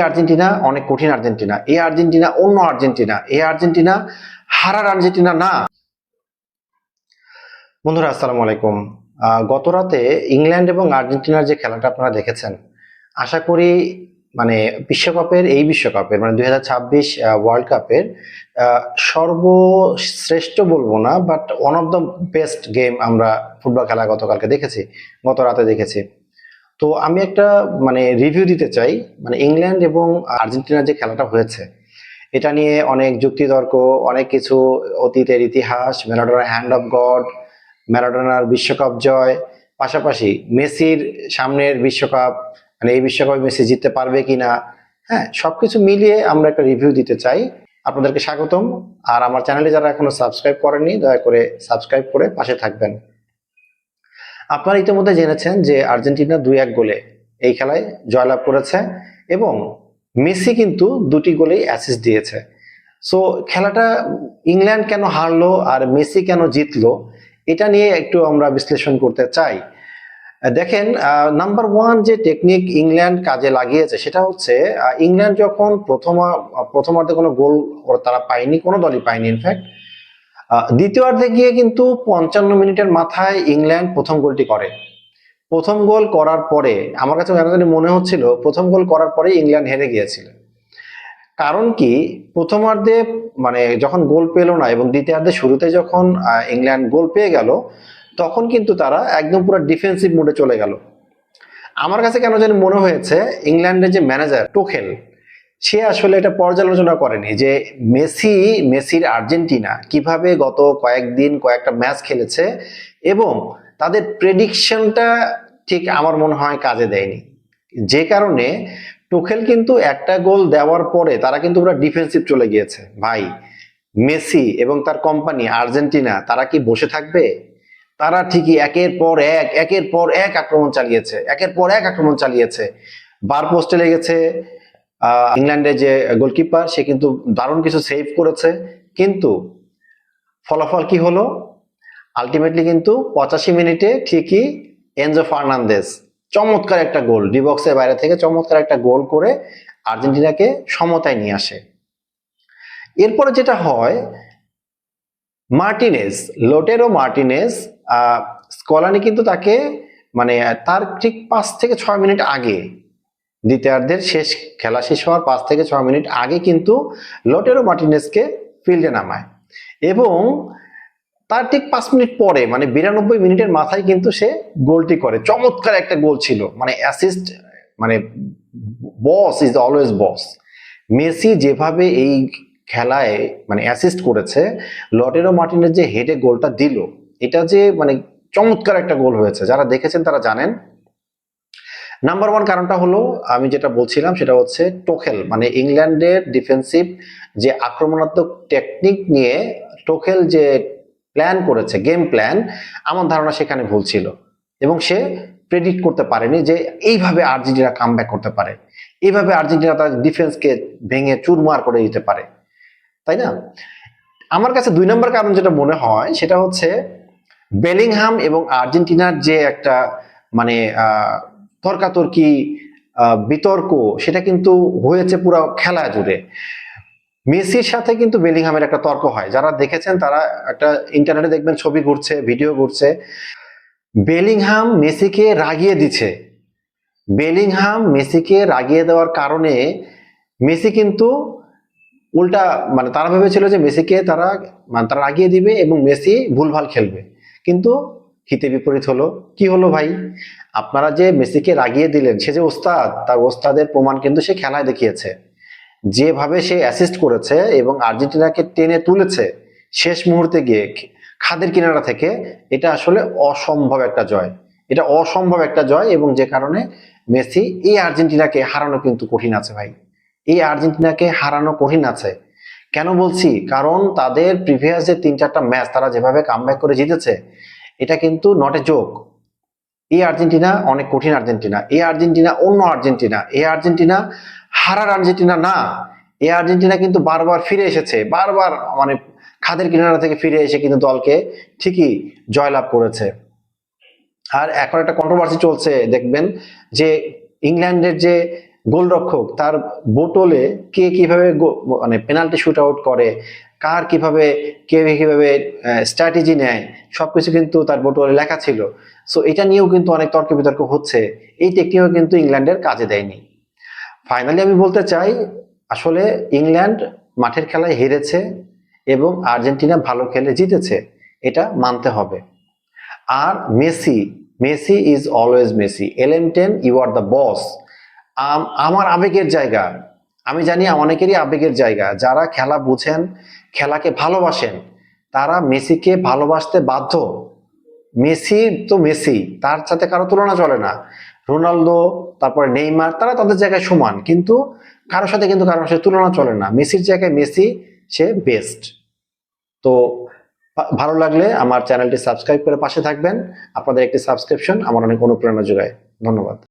Argentina অনেক কঠিন Argentina, এই আর্জেন্টিনা অন্য আর্জেন্টিনা, এই আর্জেন্টিনা হারার আর্জেন্টিনা না। বন্ধুরা আসসালামু আলাইকুম। গত রাতে ইংল্যান্ড এবং আর্জেন্টিনার যে খেলাটা আপনারা দেখেছেন, আশা করি মানে বিশ্বকাপের মানে 2026 ওয়ার্ল্ড কাপের সর্বশ্রেষ্ঠ বলবো না, but one of the best game আমরা ফুটবল খেলা গতকালকে দেখেছি, গত রাতে দেখেছি। তো আমি একটা মানে রিভিউ দিতে চাই, মানে ইংল্যান্ড এবং আর্জেন্টিনার যে খেলাটা হয়েছে এটা নিয়ে অনেক যুক্তিতর্ক, অনেক কিছু, অতীতের ইতিহাস, ম্যারাডোনার হ্যান্ড অফ গড, ম্যারাডোনার বিশ্বকাপ জয়, পাশাপাশি মেসির সামনের বিশ্বকাপ, মানে এই বিশ্বকাপে মেসি জিততে পারবে কিনা, হ্যাঁ, সবকিছু মিলিয়ে আমরা একটা রিভিউ দিতে চাই। আপনাদেরকে স্বাগতম। আর আমার চ্যানেলে যারা এখনো সাবস্ক্রাইব করেননি, দয়া করে সাবস্ক্রাইব করে পাশে থাকবেন। আপনারা ইতিমধ্যে জেনেছেন যে আর্জেন্টিনা 2-1 গোলে এই খেলায় জয়লাভ করেছে এবং মেসি কিন্তু 2টি গোলেই অ্যাসিস্ট দিয়েছে। সো খেলাটা ইংল্যান্ড কেন হারলো আর মেসি কেন জিতলো, এটা নিয়ে একটু আমরা বিশ্লেষণ করতে চাই। দেখেন, নাম্বার ওয়ান যে টেকনিক ইংল্যান্ড কাজে লাগিয়েছে সেটা হচ্ছে, ইংল্যান্ড যখন প্রথমার্ধে কোনো গোল তারা পায়নি, কোনো দলই পায়নি ইনফ্যাক্ট, দ্বিতীয়ার্ধে গিয়ে কিন্তু 55 মিনিটের মাথায় ইংল্যান্ড প্রথম গোলটি করে। প্রথম গোল করার পরে আমার কাছে মনে হচ্ছিল প্রথম গোল করার পরে ইংল্যান্ড হেরে গিয়েছিল। কারণ কি, প্রথমার্ধে মানে যখন গোল পেল না এবং দ্বিতীয়ার্ধে শুরুতে যখন ইংল্যান্ড গোল পেয়ে গেল, তখন কিন্তু তারা একদম পুরো ডিফেন্সিভ মোডে চলে গেল। আমার কাছে কেন জানি মনে হয়েছে ইংল্যান্ডের যে ম্যানেজার টোখেল, সে আসলে এটা পর্যালোচনা করেনি যে মেসির আর্জেন্টিনা কিভাবে গত কয়েকটা ম্যাচ খেলেছে এবং তাদের প্রেডিকশনটা ঠিক আমার মনে হয় কাজে দেয়নি। যে কারণে টোখেল কিন্তু একটা গোল দেওয়ার পরে তারা কিন্তু পুরো ডিফেন্সিভ চলে গিয়েছে। ভাই, মেসি এবং তার কোম্পানি আর্জেন্টিনা তারা কি বসে থাকবে? তারা ঠিকই একের পর এক আক্রমণ চালিয়েছে। বার পোস্টে লেগেছে, ইংল্যান্ডের যে গোলকিপার সে কিন্তু দারুণ কিছু সেভ করেছে, কিন্তু ফলাফল কি হলো? আলটিমেটলি কিন্তু 85 মিনিটে ঠিকই এনজো ফার্নান্দেজ চমৎকার একটা গোল, ডি বক্সের বাইরে থেকে চমৎকার একটা গোল করে আর্জেন্টিনাকে সমতায় নিয়ে আসে। এরপরে যেটা হয়, লোটেরো মার্টিনেজ, স্কলানি কিন্তু তাকে মানে তার ঠিক 5 থেকে 6 মিনিট আগে, দ্বিতীয়ার্ধের খেলা শেষ হওয়ার 5 থেকে 6 মিনিট আগে কিন্তু লোটেরো মার্টিনেজকে ফিল্ডে নামায় এবং তার ঠিক 5 মিনিট পরে মানে 92 মিনিটের মাথায় কিন্তু সে গোলটি করে। চমৎকার একটা গোল ছিল, মানে অ্যাসিস্ট, মানে boss is always boss. Messi যেভাবে এই খেলায় মানে অ্যাসিস্ট করেছে, লোটেরো মার্টিনেজ যে হেডে গোলটা দিল, এটা যে মানে চমৎকার একটা গোল হয়েছে, যারা দেখেছেন তারা জানেন। নাম্বার ওয়ান কারণটা হলো, আমি যেটা বলছিলাম সেটা হচ্ছে টোখেল, মানে ইংল্যান্ডের ডিফেন্সিভ যে আক্রমণাত্মক টেকনিক নিয়ে টোখেল যে প্ল্যান করেছে, গেম প্ল্যান, আমার ধারণা সেখানে ভুল ছিল এবং সে প্রেডিক্ট করতে পারেনি যে এইভাবে আর্জেন্টিনা কামব্যাক করতে পারে, এইভাবে আর্জেন্টিনা তার ডিফেন্সকে ভেঙে চুরমার করে দিতে পারে, তাই না? আমার কাছে 2 নম্বর কারণ যেটা মনে হয় সেটা হচ্ছে বেলিংহাম এবং আর্জেন্টিনার যে একটা মানে তর্কাতর্কি, বিতর্ক, সেটা কিন্তু হয়েছে পুরো খেলা জুড়ে। মেসির সাথে কিন্তু বেলিংহামের একটা তর্ক হয়, যারা দেখেছেন তারা একটা ইন্টারনেটে দেখবেন, ছবি ঘুরছে, ভিডিও ঘুরছে, বেলিংহাম মেসিকে রাগিয়ে দেওয়ার কারণে মেসি কিন্তু উল্টা মানে তারা ভেবেছিল যে মেসিকে তারা রাগিয়ে দিবে এবং মেসি ভুলভাল খেলবে, কিন্তু হিতে বিপরীত হলো। কি হলো ভাই? আপনারা যে মেসিকে রাগিয়ে দিলেন, সে যে ওস্তাদ, তার ওস্তাদের প্রমাণ কিন্তু সে খেলায় দেখিয়েছে। যেভাবে সে অ্যাসিস্ট করেছে এবং আর্জেন্টিনাকে টেনে তুলেছে শেষ মুহূর্তে গিয়ে খাদের কিনারা থেকে, এটা আসলে অসম্ভব একটা জয় এবং যে কারণে মেসি এই আর্জেন্টিনাকে হারানো কিন্তু কঠিন আছে ভাই। এই আর্জেন্টিনাকে হারানো কঠিন আছে। কেন বলছি? কারণ তাদের প্রিভিয়াস যে 3-4টা ম্যাচ তারা যেভাবে কামব্যাক করে জিতেছে, এটা কিন্তু নট এ জোক। এই আর্জেন্টিনা অনেক কঠিন আর্জেন্টিনা, এই আর্জেন্টিনা অন্য আর্জেন্টিনা, এই আর্জেন্টিনা হারার আর্জেন্টিনা না। এই আর্জেন্টিনা কিন্তু বারবার ফিরে এসেছে, বারবার মানে খাদের কিনারা থেকে ফিরে এসে কিন্তু দলকে ঠিকই জয়লাভ করেছে। আর এখন একটা কন্ট্রোভার্সি চলছে, দেখবেন যে ইংল্যান্ডের যে গোলরক্ষক তার বোতলে কে কিভাবে মানে পেনাল্টি শুট আউট করে, কার কিভাবে কে কিভাবে স্ট্র্যাটেজি নেয়, সবকিছু কিন্তু তার বোতলে লেখা ছিল। সো এটা নিয়েও কিন্তু অনেক তর্ক বিতর্ক হচ্ছে। এই টেকনিকও কিন্তু ইংল্যান্ডের কাজে দেয়নি। ফাইনালি আমি বলতে চাই, আসলে ইংল্যান্ড মাঠের খেলায় হেরেছে এবং আর্জেন্টিনা ভালো খেলে জিতেছে, এটা মানতে হবে। আর Messi, Messi is always Messi. LM10 you are the boss. আমার আবেগের জায়গা, আমি জানি অনেকেরই আবেগের জায়গা, যারা খেলা বুঝেন, খেলাকে ভালোবাসেন, তারা মেসিকে ভালোবাসতে বাধ্য। মেসি তো মেসি, তার সাথে কারো তুলনা চলে না। রোনালদো, তারপরে নেইমার, তারা তাদের জায়গায় সমান, কিন্তু কারোর সাথে তুলনা চলে না। মেসির জায়গায় মেসি, সে বেস্ট। তো ভালো লাগলে আমার চ্যানেলটি সাবস্ক্রাইব করে পাশে থাকবেন। আপনাদের একটি সাবস্ক্রিপশন আমার অনেক অনুপ্রেরণা যোগায়। ধন্যবাদ।